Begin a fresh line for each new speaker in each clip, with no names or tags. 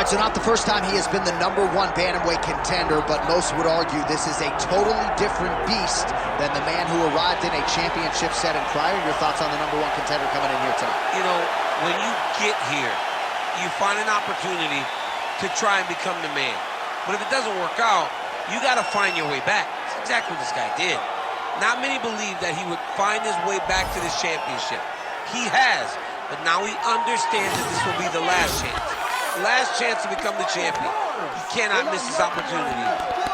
right, so not the first time he has been the #1 bantamweight contender, but most would argue this is a totally different beast than the man who arrived in a championship setting prior. Your thoughts on the #1 contender coming in here tonight?
You know, when you get here, you find an opportunity to try and become the man. But if it doesn't work out, you got to find your way back. That's exactly what this guy did. Not many believe that he would find his way back to this championship. He has, but now he understands that this will be the last chance. Last chance to become the champion. He cannot miss this opportunity.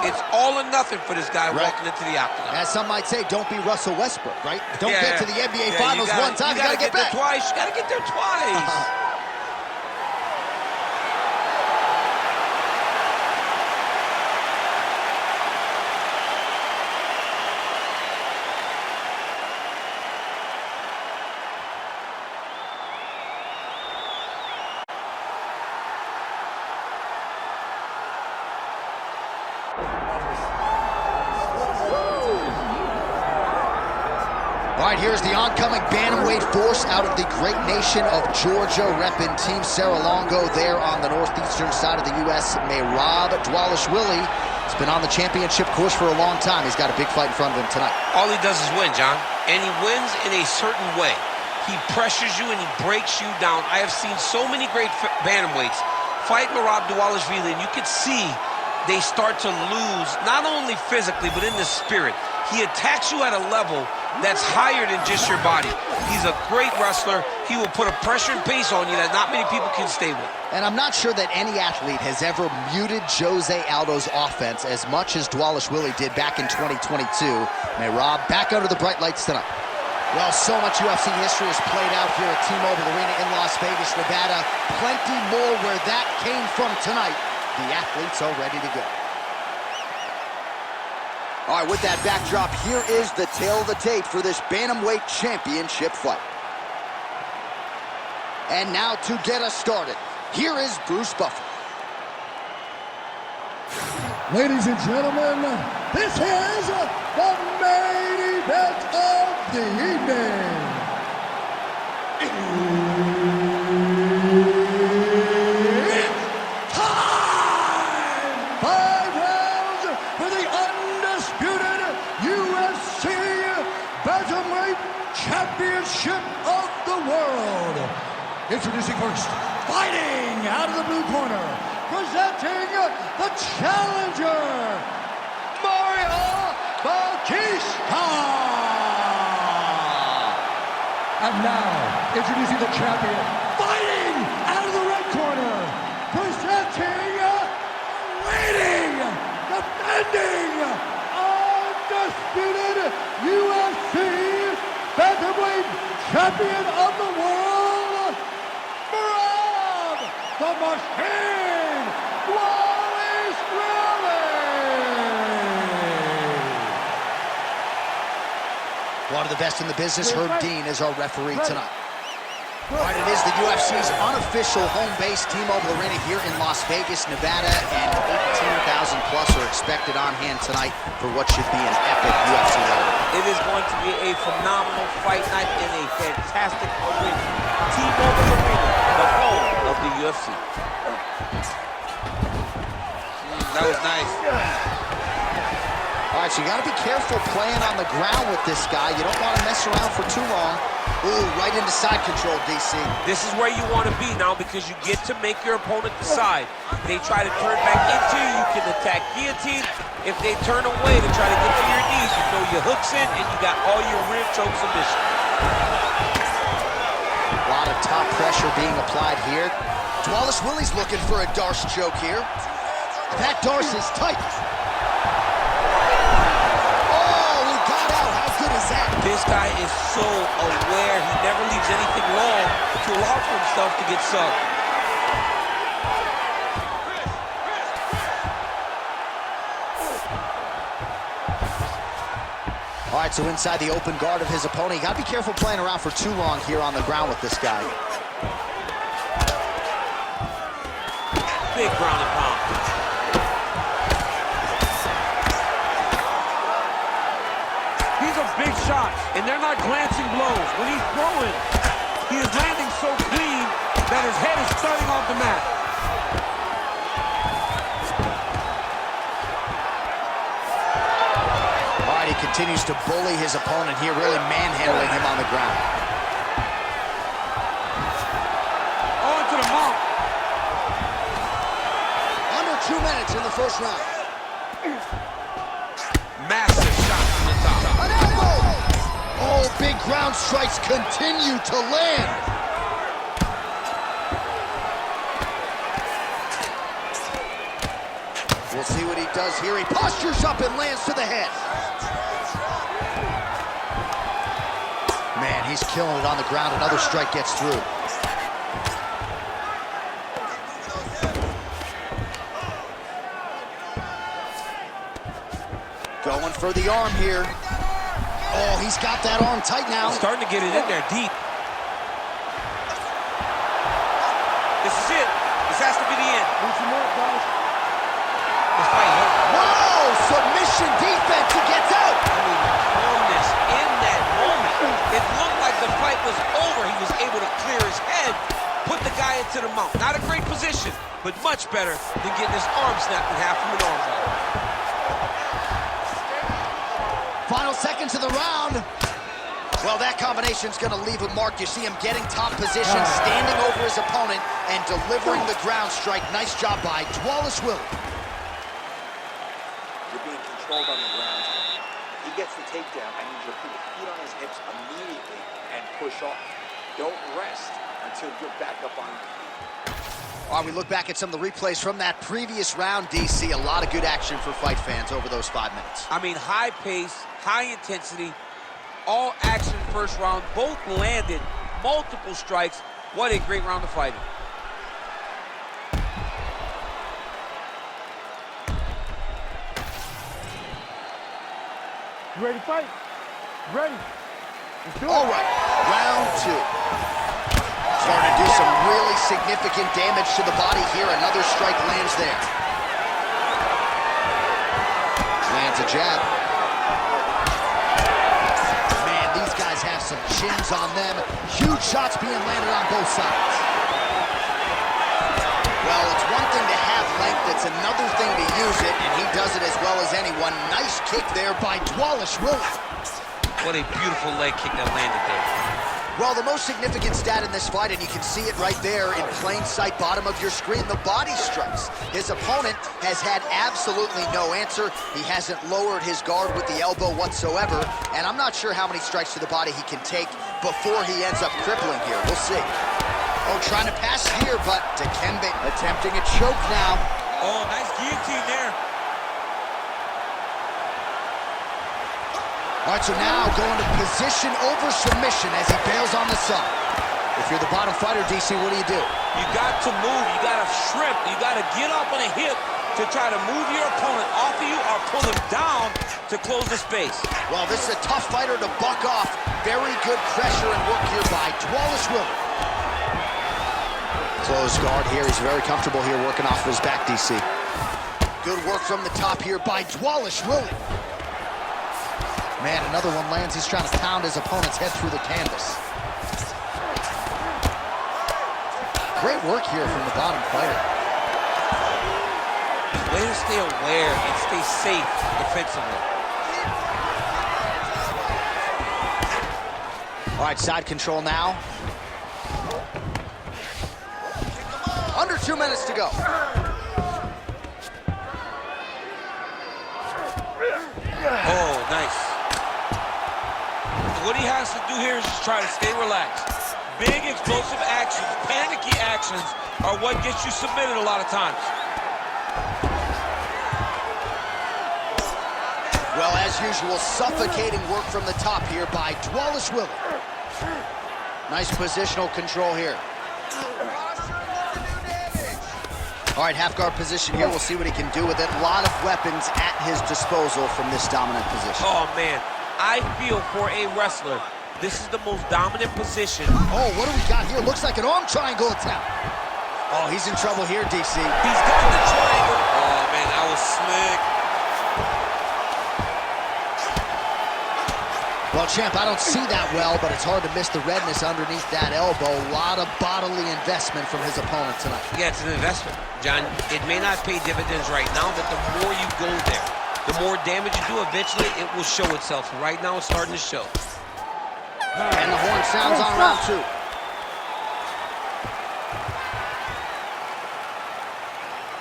It's all or nothing for this guy walking into the octagon.
As some might say, don't be Russell Westbrook, right? Don't get to the NBA Finals one time, you gotta get back.
There twice. You gotta get there twice.
All right, here's the oncoming bantamweight force out of the great nation of Georgia, repping Team Serra-Longo there on the northeastern side of the U.S. Merab Dvalishvili has been on the championship course for a long time. He's got a big fight in front of him tonight.
All he does is win, John, and he wins in a certain way. He pressures you and he breaks you down. I have seen so many great bantamweights fight Merab Dvalishvili, and you can see they start to lose, not only physically, but in the spirit. He attacks you at a level that's higher than just your body. He's a great wrestler. He will put a pressure and pace on you that not many people can stay with.
And I'm not sure that any athlete has ever muted Jose Aldo's offense as much as Dvalishvili did back in 2022. Merab back under the bright lights tonight. Well, so much UFC history has played out here at T-Mobile Arena in Las Vegas, Nevada. Plenty more where that came from tonight. The athletes are ready to go. All right, with that backdrop, here is the tale of the tape for this bantamweight championship fight. And now to get us started, here is Bruce Buffer.
Ladies and gentlemen, this is the main event of the evening. It's time! 5 rounds for the undisputed UFC Bantamweight Championship of the world. Introducing first, fighting out of the blue corner, presenting the challenger, Bautista. And now, introducing the champion, fighting out of the red corner, presenting, waiting, defending, undisputed UFC Bantamweight Champion of the world, Merab the Machine Dvalishvili.
One of the best in the business, Herb Dean, is our referee tonight. All right, it is the UFC's unofficial home base, T-Mobile Arena here in Las Vegas, Nevada, and 18,000 plus are expected on hand tonight for what should be an epic UFC rivalry.
It is going to be a phenomenal fight night and a fantastic arena. T-Mobile Arena, the home of the UFC. That was nice.
All right, so you got to be careful playing on the ground with this guy. You don't want to mess around for too long. Ooh, right into side control, DC.
This is where you want to be now because you get to make your opponent decide. They try to turn back into you, you can attack guillotine. If they turn away to try to get to your knees, you throw your hooks in and you got all your rear choke submission.
A lot of top pressure being applied here. Dvalishvili's looking for a Darce choke here. That Darce is tight.
This guy is so aware. He never leaves anything long to allow for himself to get subbed.
All right, so inside the open guard of his opponent, you got to be careful playing around for too long here on the ground with this guy.
Big ground and pound. Big shots, and they're not glancing blows. When he's throwing, he is landing so clean that his head is starting off the mat.
continues to bully his opponent here, really manhandling him on the ground.
On to the mount.
Under 2 minutes in the first round.
Massive shot from the top.
An elbow! Oh, big ground strikes continue to land. We'll see what he does here. He postures up and lands to the head. Man, he's killing it on the ground. Another strike gets through. Going for the arm here. Oh, he's got that arm tight now.
Starting to get it in there deep. This is it. This has to be the end. This fight hurt.
Whoa! Submission defense. He gets out.
I mean, calmness in that moment. It looked like the fight was over. He was able to clear his head, put the guy into the mount. Not a great position, but much better than getting his arm snapped in half from an arm bar.
Final seconds of the round. Well, that combination's going to leave a mark. You see him getting top position, standing over his opponent, and delivering the ground strike. Nice job by Dvalishvili.
You're being controlled on the ground. He gets the takedown. I need you to put your feet on his hips immediately and push off. Don't rest until you're back up on your feet.
All right, we look back at some of the replays from that previous round, DC. A lot of good action for fight fans over those 5 minutes.
I mean, high pace, high intensity, all action first round. Both landed multiple strikes. What a great round of fighting.
You ready to fight? Ready. Let's do it.
All right, round 2. Starting to do some really significant damage to the body here. Another strike lands there. Lands a jab. Man, these guys have some chins on them. Huge shots being landed on both sides. Well, it's one thing to have length, it's another thing to use it, and he does it as well as anyone. Nice kick there by Dvalishvili.
What a beautiful leg kick that landed there.
Well, the most significant stat in this fight, and you can see it right there in plain sight, bottom of your screen, the body strikes. His opponent has had absolutely no answer. He hasn't lowered his guard with the elbow whatsoever, and I'm not sure how many strikes to the body he can take before he ends up crippling here. We'll see. Oh, trying to pass here, but Dikembe attempting a choke now.
Oh, nice guillotine there.
All right, so now going to position over submission as he bails on the side. If you're the bottom fighter, DC, what do?
You got to move. You got to shrimp. You got to get up on a hip to try to move your opponent off of you or pull him down to close the space.
Well, this is a tough fighter to buck off. Very good pressure and work here by Dvalishvili. Closed guard here. He's very comfortable here working off of his back, DC. Good work from the top here by Dvalishvili. Man, another one lands. He's trying to pound his opponent's head through the canvas. Great work here from the bottom fighter.
Way to stay aware and stay safe defensively.
All right, side control now. Under 2 minutes to go.
Oh, nice. What he has to do here is just try to stay relaxed. Big explosive actions, panicky actions are what gets you submitted a lot of times.
Well, as usual, suffocating work from the top here by Dvalishvili. Nice positional control here. All right, half guard position here. We'll see what he can do with it. A lot of weapons at his disposal from this dominant position.
Oh, man. I feel for a wrestler, this is the most dominant position.
Oh, what do we got here? Looks like an arm triangle attempt. Oh, he's in trouble here, DC.
He's got the triangle. Oh, man, that was slick.
Well, champ, I don't see that well, but it's hard to miss the redness underneath that elbow. A lot of bodily investment from his opponent tonight.
Yeah, it's an investment, John. It may not pay dividends right now, but the more you go there, The more damage you do, eventually it will show itself. Right now, it's starting to show.
And the horn sounds on round 2.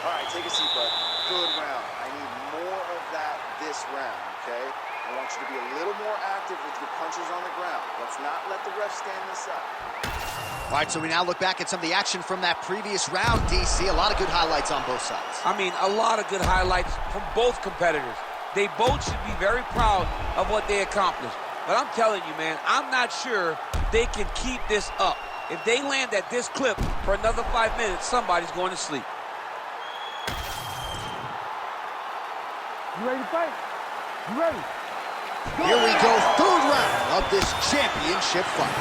All right, take a seat, bud. Good round. I need more of that this round, okay? I want you to be a little more active with your punches on the ground. Let's not let the ref stand this up.
All right, so we now look back at some of the action from that previous round, DC. A lot of good highlights on both sides.
I mean, a lot of good highlights from both competitors. They both should be very proud of what they accomplished. But I'm telling you, man, I'm not sure they can keep this up. If they land at this clip for another 5 minutes, somebody's going to sleep.
You ready to fight? You ready?
Here we go, third round of this championship fight.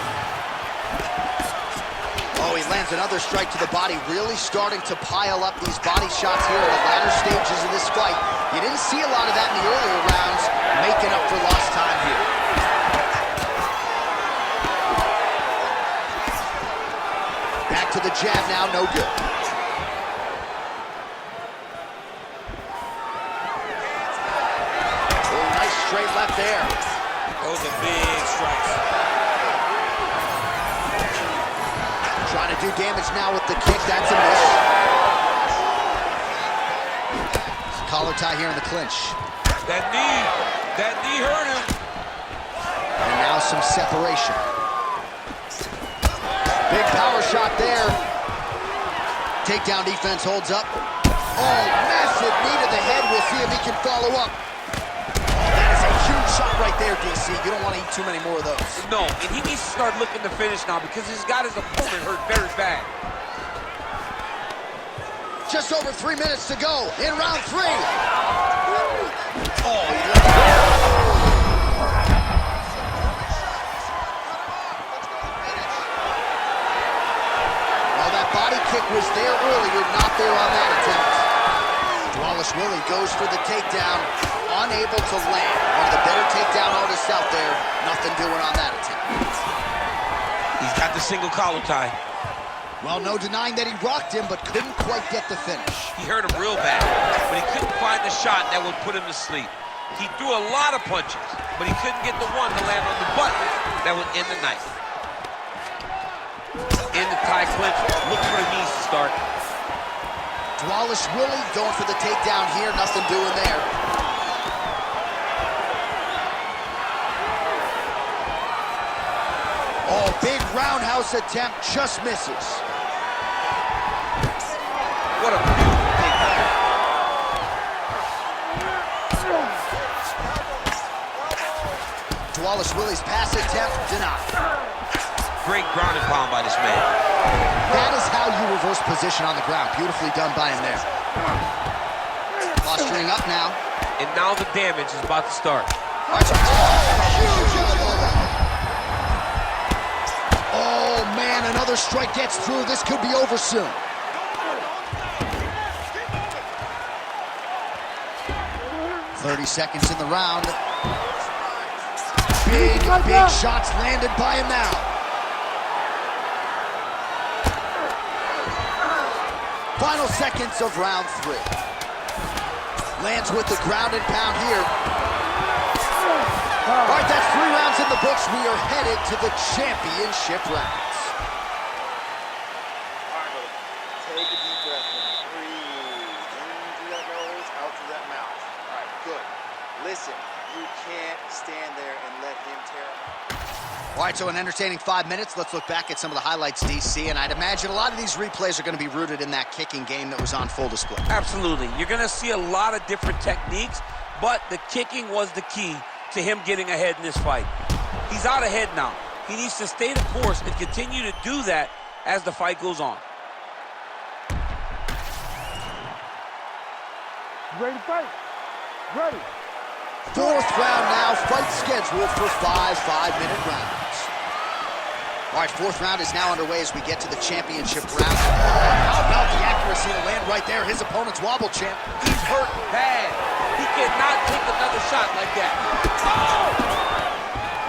Oh, he lands another strike to the body, really starting to pile up these body shots here in the latter stages of this fight. You didn't see a lot of that in the earlier rounds, making up for lost time here. Back to the jab now, no good. Oh, nice straight left there.
Those are big strikes.
Trying to do damage now with the kick. That's a miss. Collar tie here in the clinch.
That knee hurt him.
And now some separation. Big power shot there. Takedown defense holds up. Oh, massive knee to the head. We'll see if he can follow up. That is a huge shot right there, DC. You don't want to eat too many more of those.
No, and he needs to start looking to finish now because he's got his opponent hurt very bad.
Just over 3 minutes to go in round 3. Oh, well, that body kick was there earlier, not there on that attempt. Dvalishvili goes for the takedown, unable to land. One of the better takedown artists out there, nothing doing on that attempt.
He's got the single collar tie.
Well, no denying that he rocked him, but couldn't quite get the finish.
He hurt him real bad, but he couldn't find the shot that would put him to sleep. He threw a lot of punches, but he couldn't get the one to land on the button that would end the night. In the tie clinch, look for the knees to start.
Dvalishvili going for the takedown here, nothing doing there. Oh, big roundhouse attempt, just misses.
What a beautiful takedown.
Dvalishvili's pass attempt denied.
Great ground and pound by this man.
That is how you reverse position on the ground. Beautifully done by him there. Posturing up now.
And now the damage is about to start.
Oh, man, another strike gets through. This could be over soon. "30 seconds in the round. Big shots landed by him now. Final seconds of round 3. Lands with the ground and pound here. All right, that's 3 rounds in the books. We are headed to the championship rounds.
All right, brother. Take a deep breath in. Breathe. In through that nose, out through that mouth. All right, good. Listen, you can't stand there and let him tear him.
All right, so an entertaining 5 minutes. Let's look back at some of the highlights, DC, and I'd imagine a lot of these replays are going to be rooted in that kicking game that was on full display.
Absolutely. You're going to see a lot of different techniques, but the kicking was the key to him getting ahead in this fight. He's out ahead now. He needs to stay the course and continue to do that as the fight goes on.
You ready to fight? Ready.
4th round now, fight scheduled for 5 5-minute rounds. All right, 4th round is now underway as we get to the championship round. How about the accuracy to land right there? His opponent's wobble champ.
He's hurt bad. He cannot take another shot like that. Oh!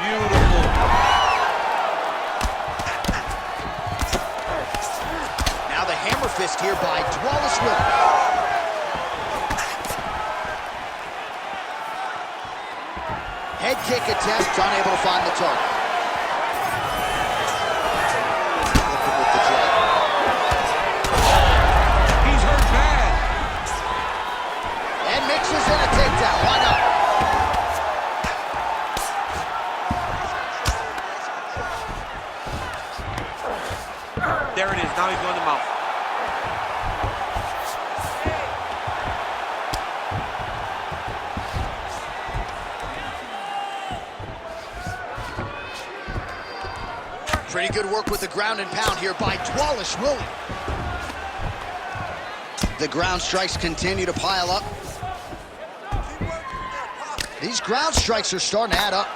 Beautiful.
Now the hammer fist here by Dvalishvili. Head kick attempt, unable to find the target. Looking with the jab.
He's hurt bad.
And mixes in a takedown. Why not?
There it is. Now he's going to mount.
Pretty good work with the ground and pound here by Dvalishvili. The ground strikes continue to pile up. These ground strikes are starting to add up.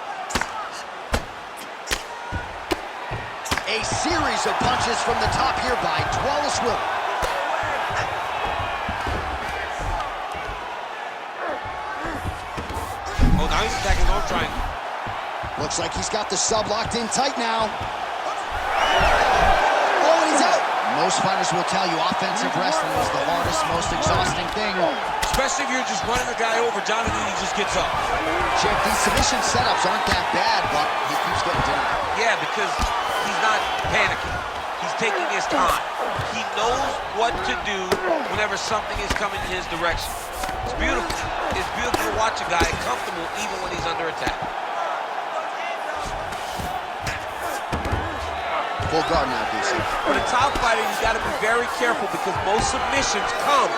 A series of punches from the top here by Dvalishvili.
Oh, now he's attacking his own triangle.
Looks like he's got the sub locked in tight now. Oh, and he's out. Most fighters will tell you offensive wrestling is the hardest, most exhausting thing.
Especially if you're just running a guy over. Jonathan, he just gets up.
Champ, these submission setups aren't that bad, but he keeps getting denied.
Yeah, because he's not panicking. He's taking his time. He knows what to do whenever something is coming in his direction. It's beautiful. It's beautiful to watch a guy comfortable even when he's under attack.
Full guard now, DC.
For the top fighter, you got to be very careful because most submissions come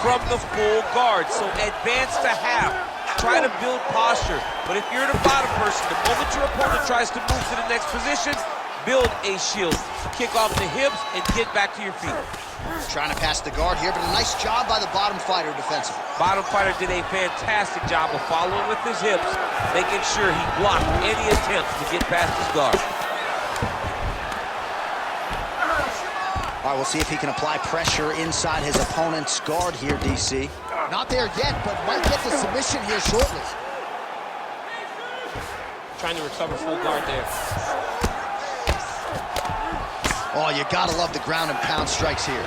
from the full guard. So advance to half. Try to build posture. But if you're the bottom person, the moment your opponent tries to move to the next position, build a shield. Kick off the hips and get back to your feet.
Trying to pass the guard here, but a nice job by the bottom fighter defensively.
Bottom fighter did a fantastic job of following with his hips, making sure he blocked any attempts to get past his guard.
All right, we'll see if he can apply pressure inside his opponent's guard here, DC. Not there yet, but might get the submission here shortly.
Trying to recover full guard there.
Oh, you gotta love the ground and pound strikes here.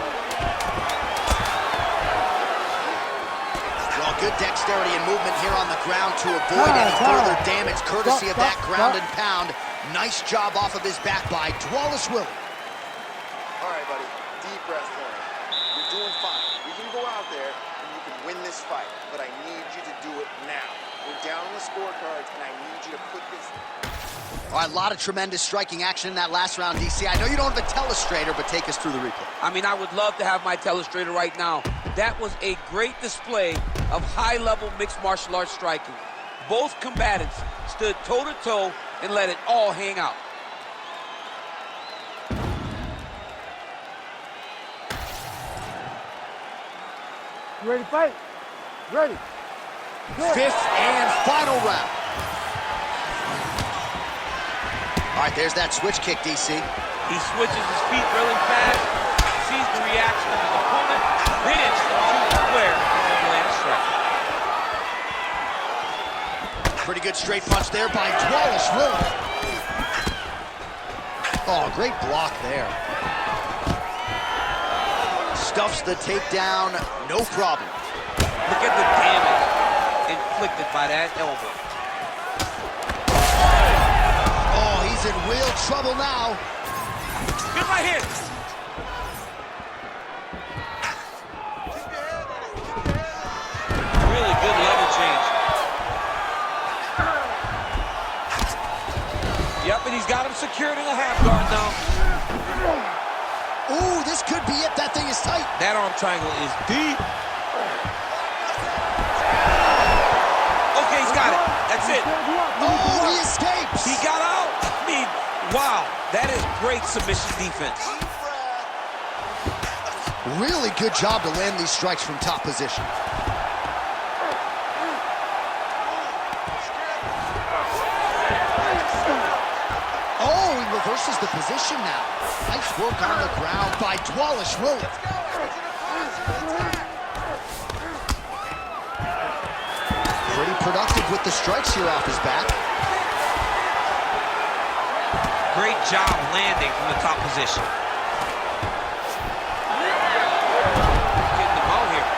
Well, good dexterity and movement here on the ground to avoid any further damage, courtesy of that ground and pound. Nice job off of his back by Dvalishvili.
All right, buddy, deep breath for me. You're doing fine. We can go out there and you can win this fight, but I need you to do it now. We're down on the scorecards, and I need you to put this...
All right, a lot of tremendous striking action in that last round, DC. I know you don't have a telestrator, but take us through the replay.
I mean, I would love to have my telestrator right now. That was a great display of high-level mixed martial arts striking. Both combatants stood toe-to-toe and let it all hang out.
You ready to fight? Ready. Good.
Fifth and final round. All right, there's that switch kick, DC.
He switches his feet really fast, sees the reaction of his opponent, then shoots square and lands strike.
Pretty good straight punch there by Dvalishvili. Oh, great block there. Stuffs the takedown, no problem.
Look at the damage inflicted by that elbow.
Oh, he's in real trouble now.
Good right here. Really good level change. Yep, and he's got him secured in a half guard now.
Ooh, this could be it. That thing is tight.
That arm triangle is deep. Okay, he's got it. That's it.
Oh, he escapes.
He got out. I mean, wow, that is great submission defense.
Really good job to land these strikes from top position. Oh, he reverses the position now. Nice work on the ground by Dvalishvili. Pretty productive with the strikes here off his back.
Great job landing from the top position. Getting the ball here.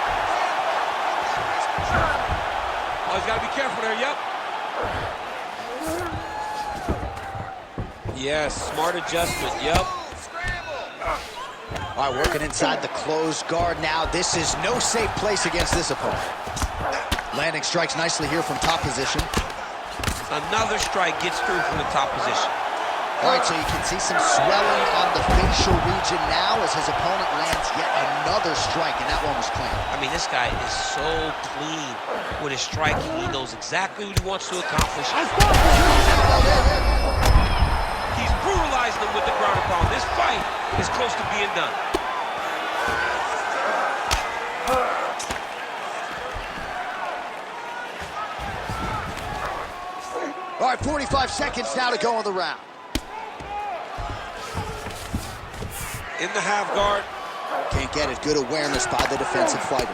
Oh, he's got to be careful there, yep. Yes, smart adjustment, yep.
All right, working inside the closed guard now. This is no safe place against this opponent. Landing strikes nicely here from top position.
Another strike gets through from the top position.
All right, so you can see some swelling on the facial region now as his opponent lands yet another strike, and that one was clean.
I mean, this guy is so clean with his striking. He knows exactly what he wants to accomplish. He's brutalized them with the ground and pound. This fight is close to being done.
All right, 45 seconds now to go in the round.
In the half guard.
Can't get it. Good awareness by the defensive fighter.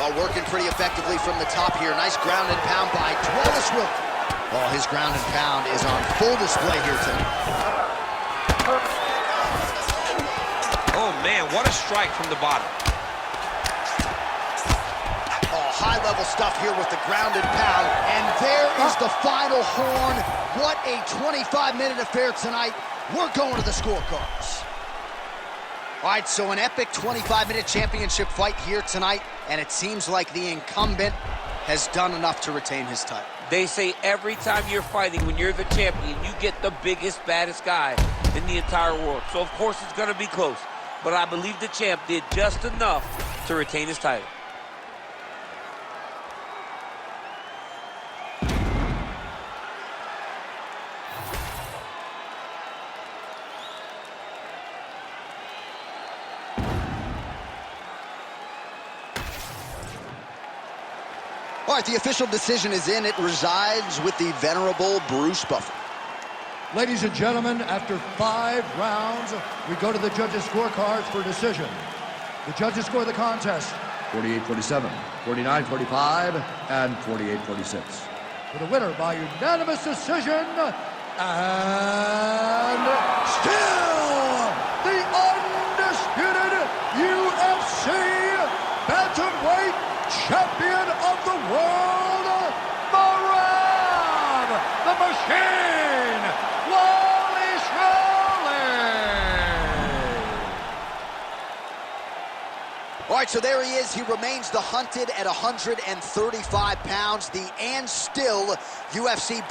Well, working pretty effectively from the top here. Nice ground and pound by Dvalishvili. Oh, his ground and pound is on full display here tonight.
Oh, man, what a strike from the bottom.
Oh, high-level stuff here with the ground and pound. And there is the final horn. What a 25-minute affair tonight. We're going to the scorecards. All right, so an epic 25-minute championship fight here tonight, and it seems like the incumbent has done enough to retain his title.
They say every time you're fighting, when you're the champion, you get the biggest, baddest guy in the entire world. So, of course, it's going to be close. But I believe the champ did just enough to retain his title.
All right, the official decision is in. It resides with the venerable Bruce Buffer.
Ladies and gentlemen, after 5 rounds, we go to the judges' scorecards for decision. The judges score the contest 48-47, 49-45, and 48-46. For the winner by unanimous decision, and still the undisputed UFC bantamweight champion of the world, Merab the Machine Dvalishvili.
All right, so there he is. He remains the hunted at 135 pounds, the and still UFC